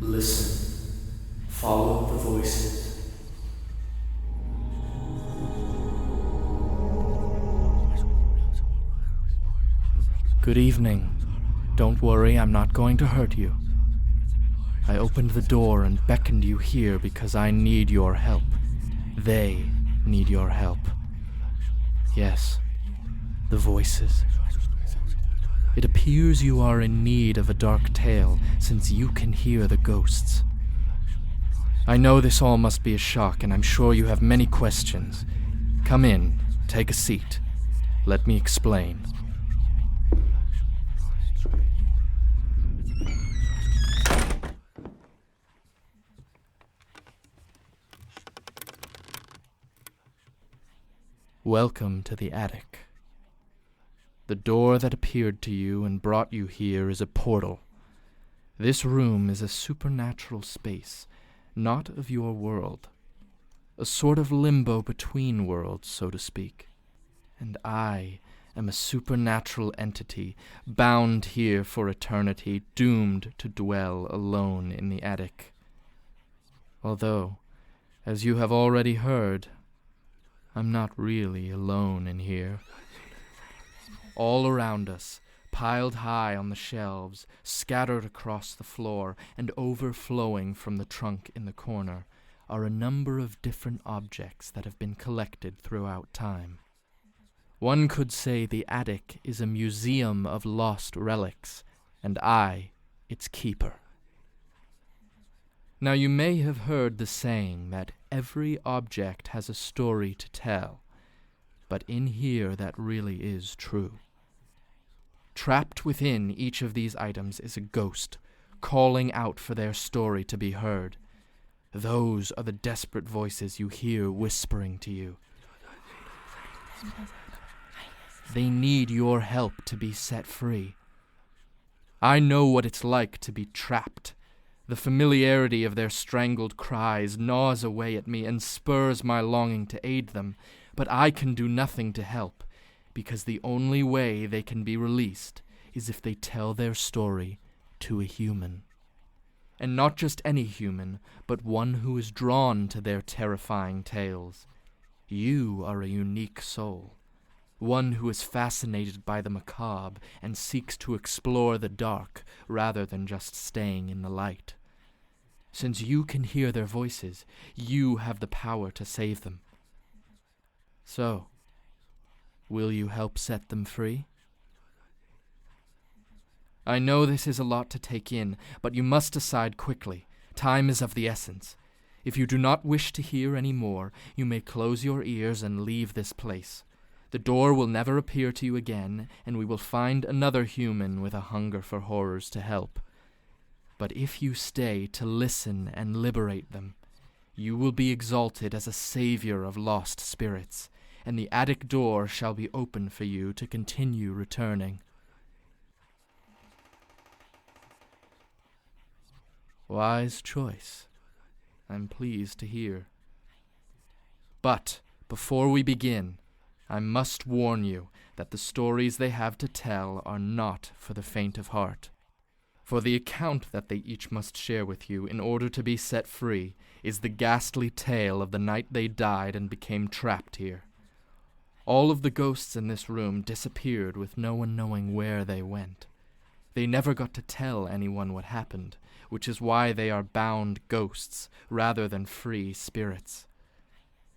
Listen. Follow the voices. Good evening. Don't worry, I'm not going to hurt you. I opened the door and beckoned you here because I need your help. They need your help. Yes, the voices. It appears you are in need of a dark tale, since you can hear the ghosts. I know this all must be a shock, and I'm sure you have many questions. Come in, take a seat. Let me explain. Welcome to the attic. The door that appeared to you and brought you here is a portal. This room is a supernatural space, not of your world. A sort of limbo between worlds, so to speak. And I am a supernatural entity, bound here for eternity, doomed to dwell alone in the attic. Although, as you have already heard, I'm not really alone in here. All around us, piled high on the shelves, scattered across the floor, and overflowing from the trunk in the corner, are a number of different objects that have been collected throughout time. One could say the attic is a museum of lost relics, and I, its keeper. Now you may have heard the saying that every object has a story to tell, but in here that really is true. Trapped within each of these items is a ghost, calling out for their story to be heard. Those are the desperate voices you hear whispering to you. They need your help to be set free. I know what it's like to be trapped. The familiarity of their strangled cries gnaws away at me and spurs my longing to aid them, but I can do nothing to help, because the only way they can be released is if they tell their story to a human. And not just any human, but one who is drawn to their terrifying tales. You are a unique soul, one who is fascinated by the macabre and seeks to explore the dark rather than just staying in the light. Since you can hear their voices, you have the power to save them. So, will you help set them free? I know this is a lot to take in, but you must decide quickly. Time is of the essence. If you do not wish to hear any more, you may close your ears and leave this place. The door will never appear to you again, and we will find another human with a hunger for horrors to help. But if you stay to listen and liberate them, you will be exalted as a savior of lost spirits, and the attic door shall be open for you to continue returning. Wise choice, I'm pleased to hear. But before we begin, I must warn you that the stories they have to tell are not for the faint of heart. For the account that they each must share with you in order to be set free is the ghastly tale of the night they died and became trapped here. All of the ghosts in this room disappeared with no one knowing where they went. They never got to tell anyone what happened, which is why they are bound ghosts rather than free spirits.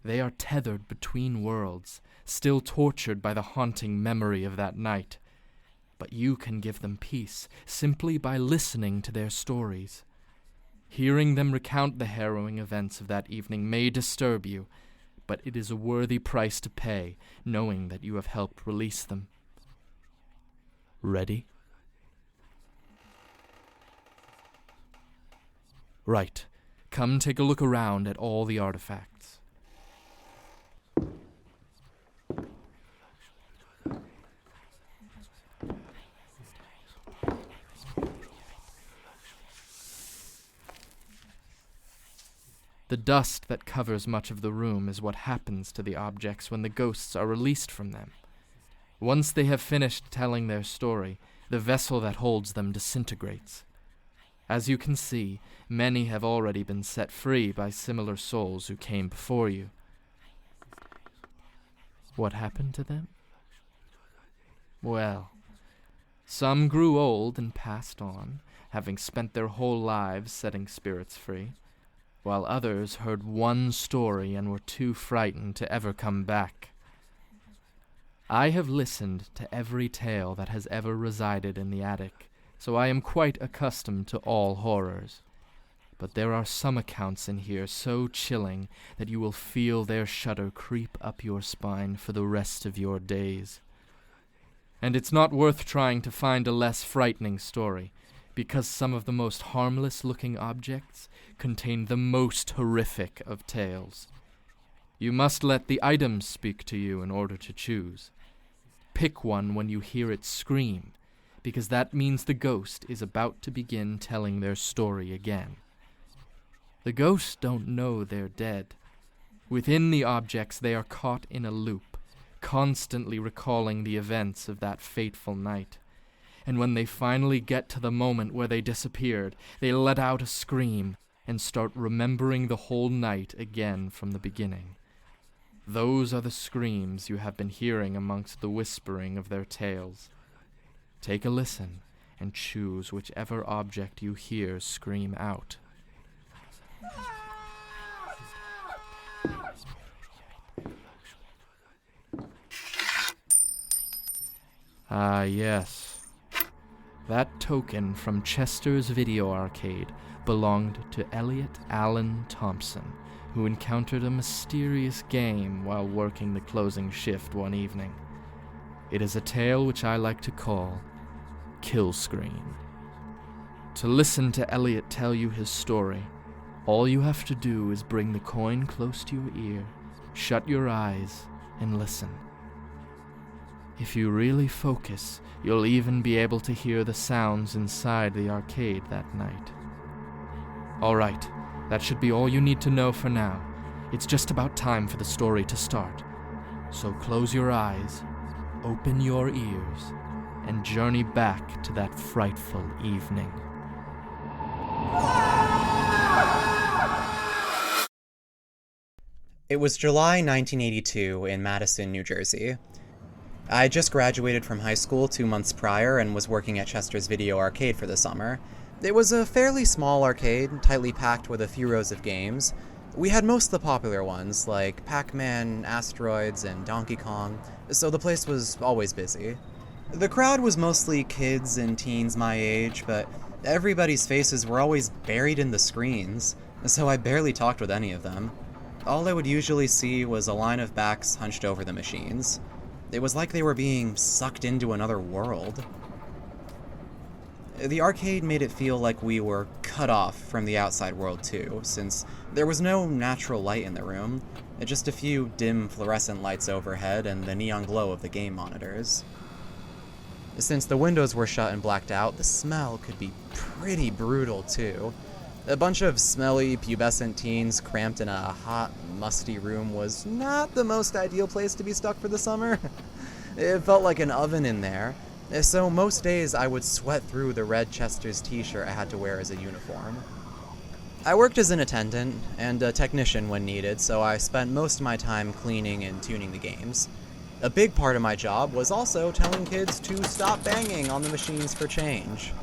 They are tethered between worlds, still tortured by the haunting memory of that night. But you can give them peace simply by listening to their stories. Hearing them recount the harrowing events of that evening may disturb you, but it is a worthy price to pay, knowing that you have helped release them. Ready? Right. Come take a look around at all the artifacts. The dust that covers much of the room is what happens to the objects when the ghosts are released from them. Once they have finished telling their story, the vessel that holds them disintegrates. As you can see, many have already been set free by similar souls who came before you. What happened to them? Well, some grew old and passed on, having spent their whole lives setting spirits free, while others heard one story and were too frightened to ever come back. I have listened to every tale that has ever resided in the attic, so I am quite accustomed to all horrors. But there are some accounts in here so chilling that you will feel their shudder creep up your spine for the rest of your days. And it's not worth trying to find a less frightening story, because some of the most harmless-looking objects contain the most horrific of tales. You must let the items speak to you in order to choose. Pick one when you hear it scream, because that means the ghost is about to begin telling their story again. The ghosts don't know they're dead. Within the objects they are caught in a loop, constantly recalling the events of that fateful night. And when they finally get to the moment where they disappeared, they let out a scream and start remembering the whole night again from the beginning. Those are the screams you have been hearing amongst the whispering of their tales. Take a listen and choose whichever object you hear scream out. Ah, yes. That token from Chester's Video Arcade belonged to Elliott Allen Thompson, who encountered a mysterious game while working the closing shift one evening. It is a tale which I like to call Kill Scream. To listen to Elliott tell you his story, all you have to do is bring the coin close to your ear, shut your eyes, and listen. If you really focus, you'll even be able to hear the sounds inside the arcade that night. All right, that should be all you need to know for now. It's just about time for the story to start. So close your eyes, open your ears, and journey back to that frightful evening. It was July 1982 in Madison, New Jersey. I had just graduated from high school 2 months prior and was working at Chester's Video Arcade for the summer. It was a fairly small arcade, tightly packed with a few rows of games. We had most of the popular ones, like Pac-Man, Asteroids, and Donkey Kong, so the place was always busy. The crowd was mostly kids and teens my age, but everybody's faces were always buried in the screens, so I barely talked with any of them. All I would usually see was a line of backs hunched over the machines. It was like they were being sucked into another world. The arcade made it feel like we were cut off from the outside world too, since there was no natural light in the room, just a few dim fluorescent lights overhead and the neon glow of the game monitors. Since the windows were shut and blacked out, the smell could be pretty brutal too. A bunch of smelly, pubescent teens cramped in a hot, musty room was not the most ideal place to be stuck for the summer. It felt like an oven in there, so most days I would sweat through the red Chester's t-shirt I had to wear as a uniform. I worked as an attendant and a technician when needed, so I spent most of my time cleaning and tuning the games. A big part of my job was also telling kids to stop banging on the machines for change.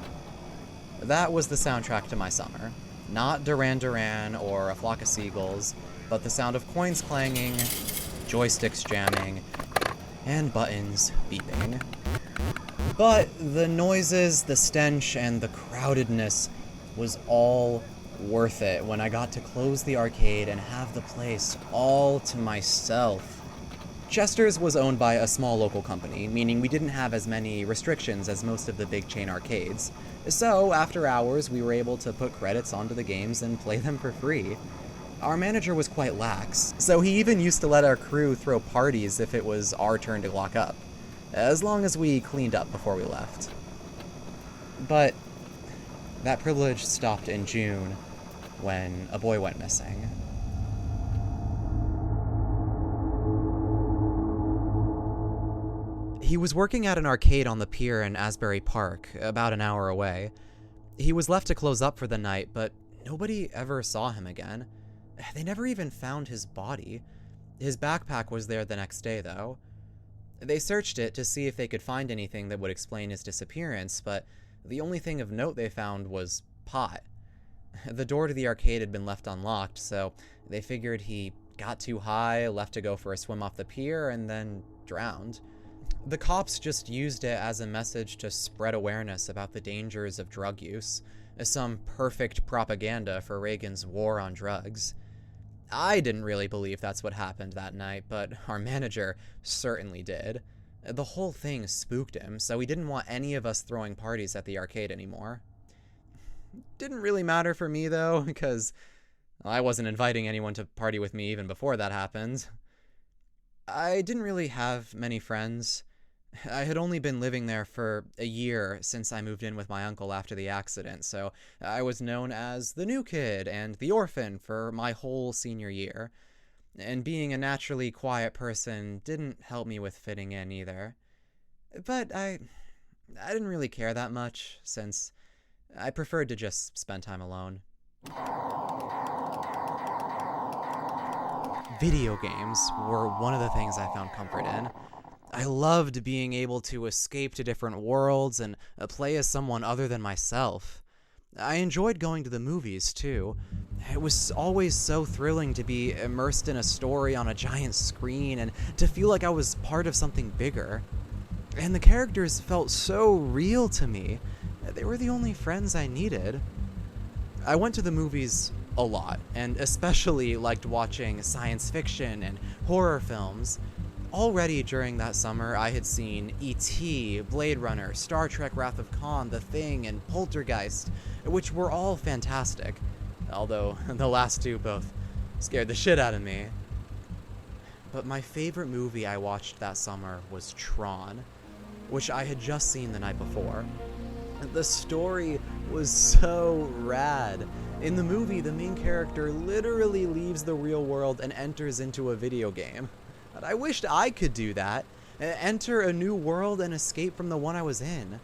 That was the soundtrack to my summer. Not Duran Duran or A Flock of Seagulls, but the sound of coins clanging, joysticks jamming, and buttons beeping. But the noises, the stench, and the crowdedness was all worth it when I got to close the arcade and have the place all to myself. Chester's was owned by a small local company, meaning we didn't have as many restrictions as most of the big chain arcades. So, after hours, we were able to put credits onto the games and play them for free. Our manager was quite lax, so he even used to let our crew throw parties if it was our turn to lock up, as long as we cleaned up before we left. But that privilege stopped in June when a boy went missing. He was working at an arcade on the pier in Asbury Park, about an hour away. He was left to close up for the night, but nobody ever saw him again. They never even found his body. His backpack was there the next day, though. They searched it to see if they could find anything that would explain his disappearance, but the only thing of note they found was pot. The door to the arcade had been left unlocked, so they figured he got too high, left to go for a swim off the pier, and then drowned. The cops just used it as a message to spread awareness about the dangers of drug use, some perfect propaganda for Reagan's war on drugs. I didn't really believe that's what happened that night, but our manager certainly did. The whole thing spooked him, so he didn't want any of us throwing parties at the arcade anymore. Didn't really matter for me, though, because I wasn't inviting anyone to party with me even before that happened. I didn't really have many friends. I had only been living there for a year since I moved in with my uncle after the accident, so I was known as the new kid and the orphan for my whole senior year. And being a naturally quiet person didn't help me with fitting in either. But I didn't really care that much, since I preferred to just spend time alone. Video games were one of the things I found comfort in. I loved being able to escape to different worlds and play as someone other than myself. I enjoyed going to the movies, too. It was always so thrilling to be immersed in a story on a giant screen and to feel like I was part of something bigger. And the characters felt so real to me. They were the only friends I needed. I went to the movies a lot, and especially liked watching science fiction and horror films. Already during that summer, I had seen E.T., Blade Runner, Star Trek Wrath of Khan, The Thing, and Poltergeist, which were all fantastic, although the last two both scared the shit out of me. But my favorite movie I watched that summer was Tron, which I had just seen the night before. The story was so rad. In the movie, the main character literally leaves the real world and enters into a video game. But I wished I could do that. Enter a new world and escape from the one I was in.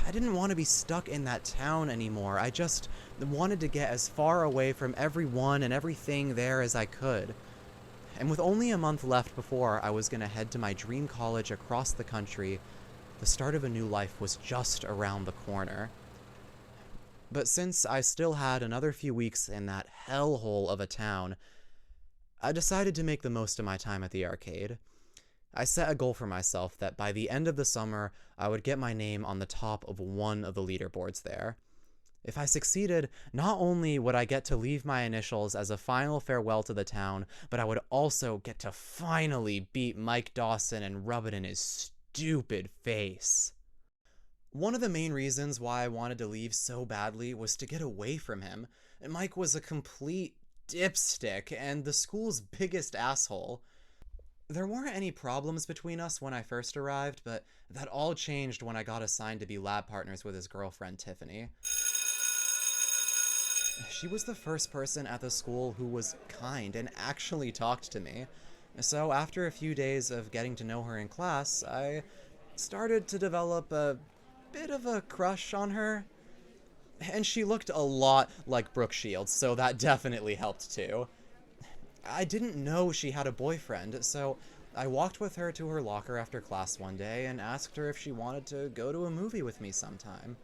I didn't want to be stuck in that town anymore. I just wanted to get as far away from everyone and everything there as I could. And with only a month left before I was going to head to my dream college across the country, the start of a new life was just around the corner. But since I still had another few weeks in that hellhole of a town, I decided to make the most of my time at the arcade. I set a goal for myself that by the end of the summer, I would get my name on the top of one of the leaderboards there. If I succeeded, not only would I get to leave my initials as a final farewell to the town, but I would also get to finally beat Mike Dawson and rub it in his stupid face. One of the main reasons why I wanted to leave so badly was to get away from him. Mike was a complete dipstick and the school's biggest asshole. There weren't any problems between us when I first arrived, but that all changed when I got assigned to be lab partners with his girlfriend, Tiffany. She was the first person at the school who was kind and actually talked to me. So after a few days of getting to know her in class, I started to develop a bit of a crush on her. And she looked a lot like Brooke Shields, so that definitely helped too. I didn't know she had a boyfriend, so I walked with her to her locker after class one day and asked her if she wanted to go to a movie with me sometime.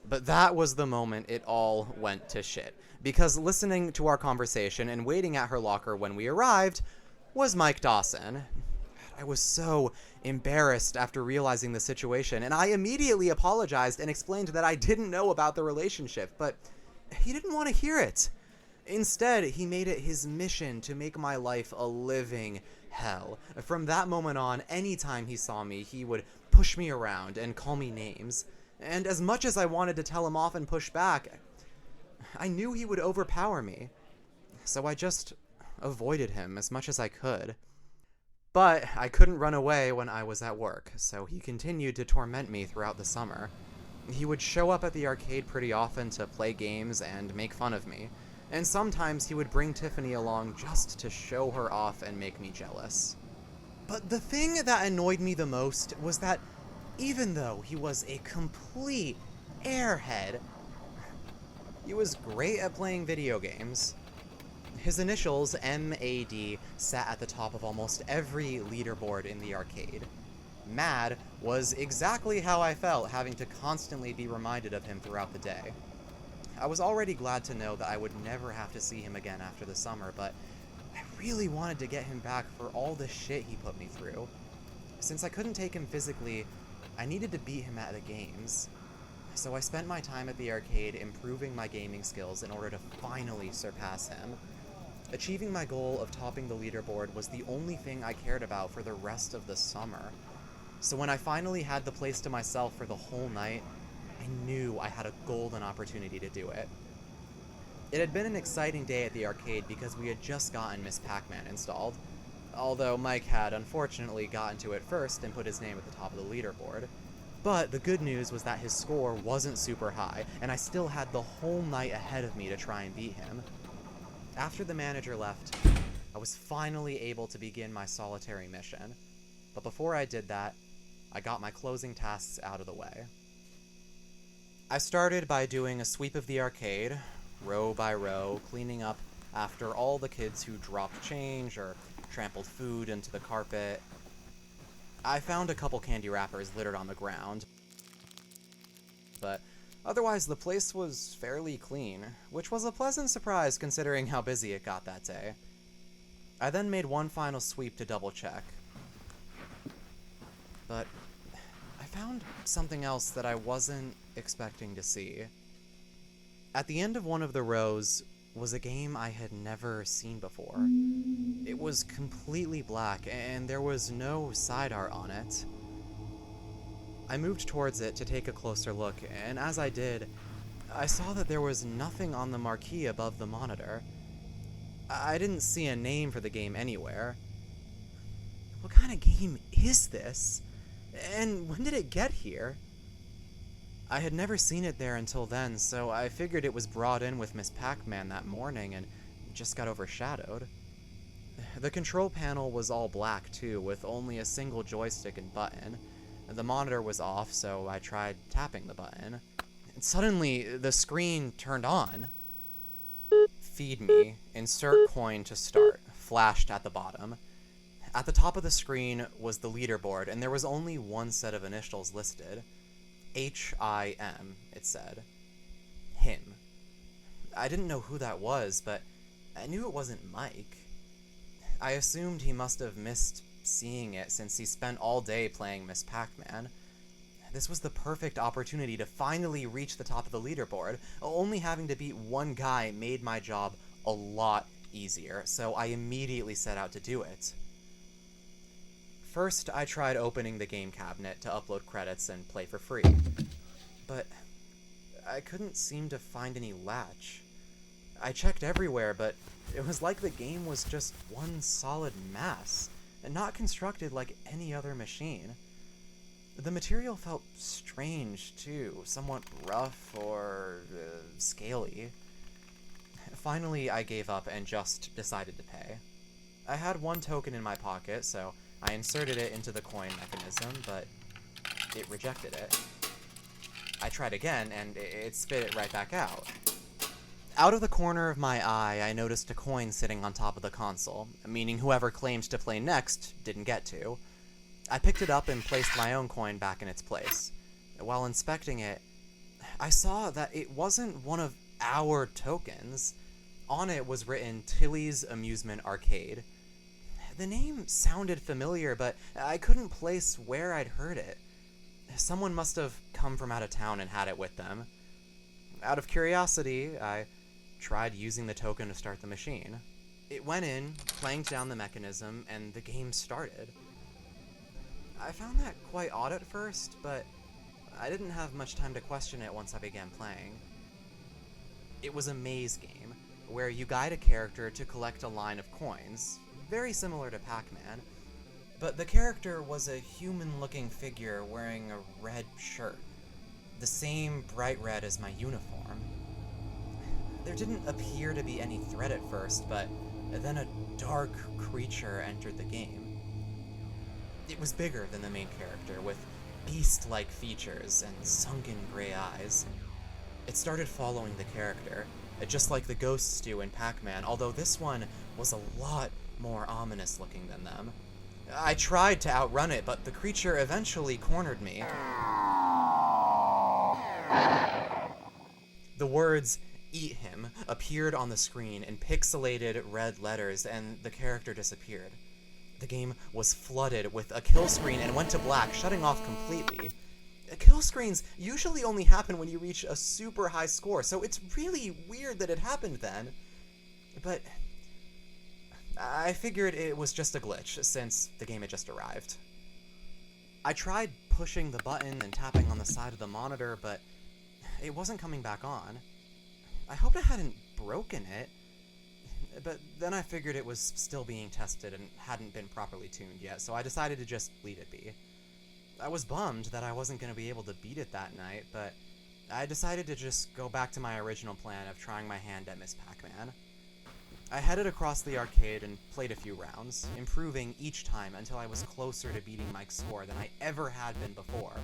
But that was the moment it all went to shit, because listening to our conversation and waiting at her locker when we arrived was Mike Dawson. I was so embarrassed after realizing the situation, and I immediately apologized and explained that I didn't know about the relationship, but he didn't want to hear it. Instead, he made it his mission to make my life a living hell. From that moment on, anytime he saw me, he would push me around and call me names. And as much as I wanted to tell him off and push back, I knew he would overpower me. So I just avoided him as much as I could. But I couldn't run away when I was at work, so he continued to torment me throughout the summer. He would show up at the arcade pretty often to play games and make fun of me, and sometimes he would bring Tiffany along just to show her off and make me jealous. But the thing that annoyed me the most was that even though he was a complete airhead. He was great at playing video games. His initials, MAD, sat at the top of almost every leaderboard in the arcade. Mad was exactly how I felt having to constantly be reminded of him throughout the day. I was already glad to know that I would never have to see him again after the summer, but I really wanted to get him back for all the shit he put me through. Since I couldn't take him physically, I needed to beat him at the games. So I spent my time at the arcade improving my gaming skills in order to finally surpass him. Achieving my goal of topping the leaderboard was the only thing I cared about for the rest of the summer. So when I finally had the place to myself for the whole night, I knew I had a golden opportunity to do it. It had been an exciting day at the arcade because we had just gotten Miss Pac-Man installed, although Mike had unfortunately gotten to it first and put his name at the top of the leaderboard. But the good news was that his score wasn't super high, and I still had the whole night ahead of me to try and beat him. After the manager left, I was finally able to begin my solitary mission. But before I did that, I got my closing tasks out of the way. I started by doing a sweep of the arcade, row by row, cleaning up after all the kids who dropped change or trampled food into the carpet. I found a couple candy wrappers littered on the ground, but otherwise the place was fairly clean, which was a pleasant surprise considering how busy it got that day. I then made one final sweep to double check, but I found something else that I wasn't expecting to see. At the end of one of the rows was a game I had never seen before. It was completely black, and there was no side art on it. I moved towards it to take a closer look, and as I did, I saw that there was nothing on the marquee above the monitor. I didn't see a name for the game anywhere. What kind of game is this? And when did it get here? I had never seen it there until then, so I figured it was brought in with Miss Pac-Man that morning and just got overshadowed. The control panel was all black too, with only a single joystick and button. The monitor was off, so I tried tapping the button. And suddenly, the screen turned on. Feed me, insert coin to start, flashed at the bottom. At the top of the screen was the leaderboard, and there was only one set of initials listed. H-I-M, it said. Him. I didn't know who that was, but I knew it wasn't Mike. I assumed he must have missed seeing it since he spent all day playing Miss Pac-Man. This was the perfect opportunity to finally reach the top of the leaderboard. Only having to beat one guy made my job a lot easier, so I immediately set out to do it. First, I tried opening the game cabinet to upload credits and play for free, but I couldn't seem to find any latch. I checked everywhere, but it was like the game was just one solid mass, and not constructed like any other machine. The material felt strange, too, somewhat rough or scaly. Finally, I gave up and just decided to pay. I had one token in my pocket, so I inserted it into the coin mechanism, but it rejected it. I tried again, and it spit it right back out. Out of the corner of my eye, I noticed a coin sitting on top of the console, meaning whoever claimed to play next didn't get to. I picked it up and placed my own coin back in its place. While inspecting it, I saw that it wasn't one of our tokens. On it was written Tilly's Amusement Arcade. The name sounded familiar, but I couldn't place where I'd heard it. Someone must have come from out of town and had it with them. Out of curiosity, I tried using the token to start the machine. It went in, clanged down the mechanism, and the game started. I found that quite odd at first, but I didn't have much time to question it once I began playing. It was a maze game, where you guide a character to collect a line of coins, very similar to Pac-Man, but the character was a human-looking figure wearing a red shirt, the same bright red as my uniform. There didn't appear to be any threat at first, but then a dark creature entered the game. It was bigger than the main character, with beast-like features and sunken gray eyes. It started following the character, just like the ghosts do in Pac-Man, although this one was a lot more ominous looking than them. I tried to outrun it, but the creature eventually cornered me. The words, "Eat him," appeared on the screen in pixelated red letters, and the character disappeared. The game was flooded with a kill screen and went to black, shutting off completely. Kill screens usually only happen when you reach a super high score, so it's really weird that it happened then. But I figured it was just a glitch, since the game had just arrived. I tried pushing the button and tapping on the side of the monitor, but it wasn't coming back on. I hoped I hadn't broken it, but then I figured it was still being tested and hadn't been properly tuned yet, so I decided to just leave it be. I was bummed that I wasn't going to be able to beat it that night, but I decided to just go back to my original plan of trying my hand at Miss Pac-Man. I headed across the arcade and played a few rounds, improving each time until I was closer to beating Mike's score than I ever had been before.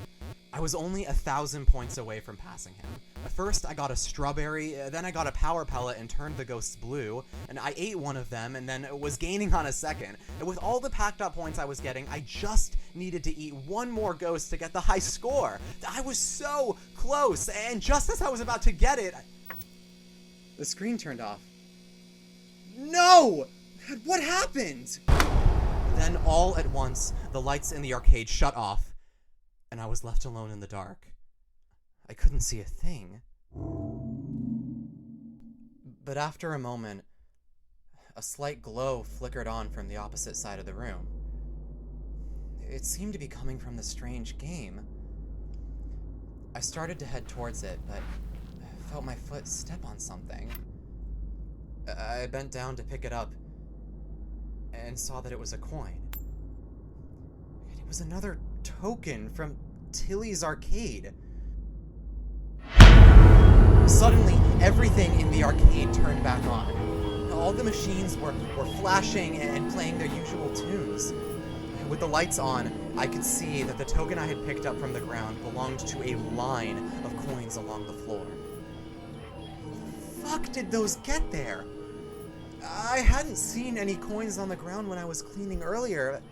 I was only 1,000 points away from passing him. First, I got a strawberry, then I got a power pellet and turned the ghosts blue, and I ate one of them and then was gaining on a second. And with all the packed up points I was getting, I just needed to eat one more ghost to get the high score. I was so close, and just as I was about to get it, the screen turned off. No! What happened? Then all at once, the lights in the arcade shut off, and I was left alone in the dark. I couldn't see a thing. But after a moment, a slight glow flickered on from the opposite side of the room. It seemed to be coming from the strange game. I started to head towards it, but I felt my foot step on something. I bent down to pick it up and saw that it was a coin. It was another token from Tilly's arcade. Suddenly, everything in the arcade turned back on. All the machines were flashing and playing their usual tunes. With the lights on, I could see that the token I had picked up from the ground belonged to a line of coins along the floor. How the fuck did those get there? I hadn't seen any coins on the ground when I was cleaning earlier.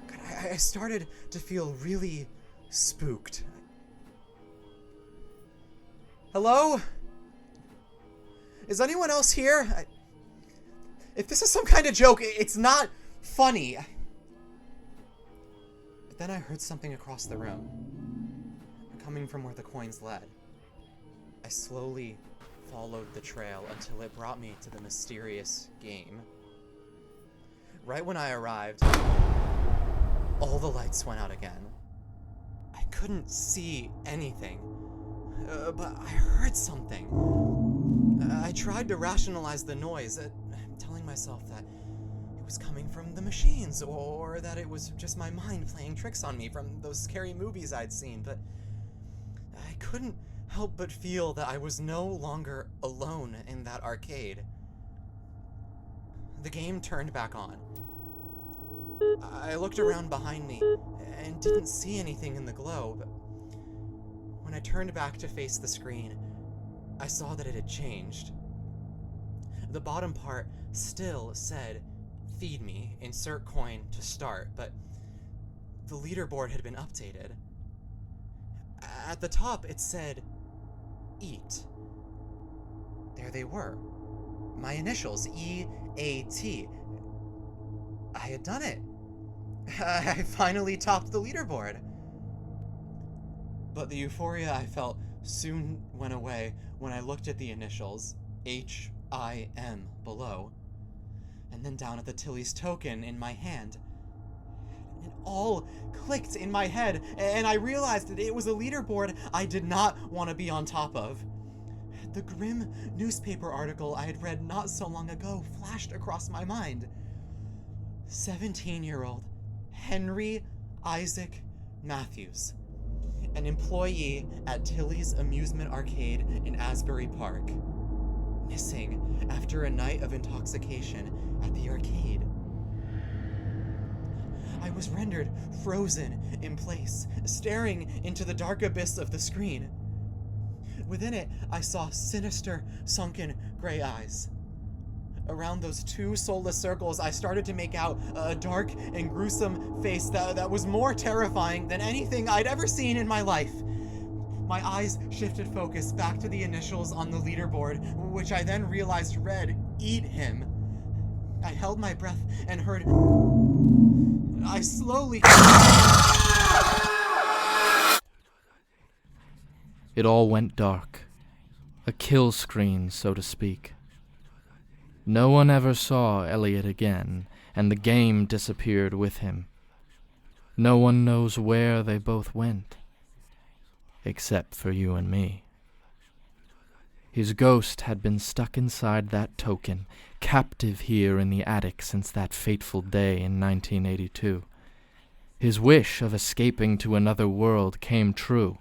God, I started to feel really spooked. Hello? Is anyone else here? If this is some kind of joke, it's not funny. But then I heard something across the room, coming from where the coins led. I slowly followed the trail until it brought me to the mysterious game. Right when I arrived, all the lights went out again. I couldn't see anything, but I heard something. I tried to rationalize the noise, telling myself that it was coming from the machines, or that it was just my mind playing tricks on me from those scary movies I'd seen, but I couldn't help but feel that I was no longer alone in that arcade. The game turned back on. I looked around behind me and didn't see anything in the glow, but when I turned back to face the screen, I saw that it had changed. The bottom part still said, "Feed me, insert coin to start," but the leaderboard had been updated. At the top, it said, "Eat." There they were. My initials, E-A-T. I had done it. I finally topped the leaderboard. But the euphoria I felt soon went away when I looked at the initials, H-I-M, below, and then down at the Tilly's token in my hand. It all clicked in my head, and I realized that it was a leaderboard I did not want to be on top of. The grim newspaper article I had read not so long ago flashed across my mind. 17-year-old Henry Isaac Matthews, an employee at Tilly's Amusement Arcade in Asbury Park, missing after a night of intoxication at the arcade. I was rendered frozen in place, staring into the dark abyss of the screen. Within it, I saw sinister, sunken gray eyes. Around those two soulless circles, I started to make out a dark and gruesome face that was more terrifying than anything I'd ever seen in my life. My eyes shifted focus back to the initials on the leaderboard, which I then realized read, "Eat him." I held my breath and heard... I slowly... It all went dark. A kill screen, so to speak. No one ever saw Elliott again, and the game disappeared with him. No one knows where they both went, except for you and me. His ghost had been stuck inside that token, captive here in the attic since that fateful day in 1982. His wish of escaping to another world came true,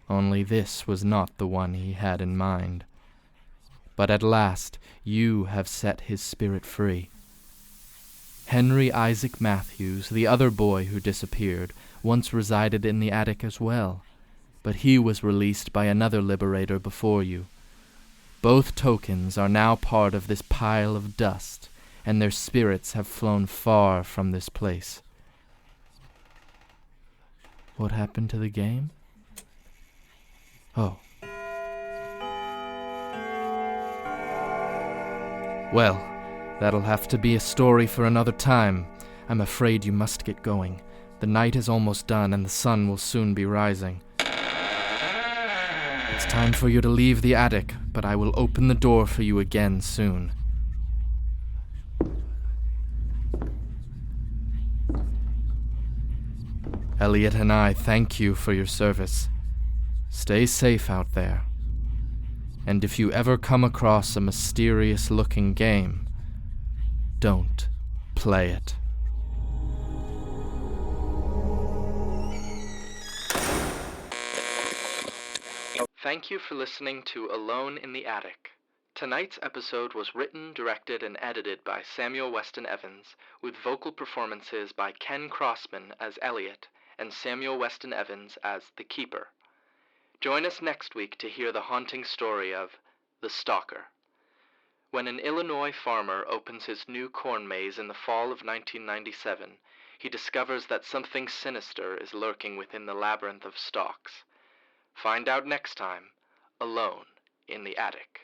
only this was not the one he had in mind. But at last you have set his spirit free. Henry Isaac Matthews, the other boy who disappeared, once resided in the attic as well, but he was released by another liberator before you. Both tokens are now part of this pile of dust, and their spirits have flown far from this place. What happened to the game? Oh. Well, that'll have to be a story for another time. I'm afraid you must get going. The night is almost done and the sun will soon be rising. It's time for you to leave the attic, but I will open the door for you again soon. Elliott and I thank you for your service. Stay safe out there. And if you ever come across a mysterious-looking game, don't play it. Thank you for listening to Alone in the Attic. Tonight's episode was written, directed, and edited by Samuel Weston Evans, with vocal performances by Ken Crossman as Elliott and Samuel Weston Evans as the Keeper. Join us next week to hear the haunting story of The Stalker. When an Illinois farmer opens his new corn maze in the fall of 1997, he discovers that something sinister is lurking within the labyrinth of stalks. Find out next time, Alone in the Attic.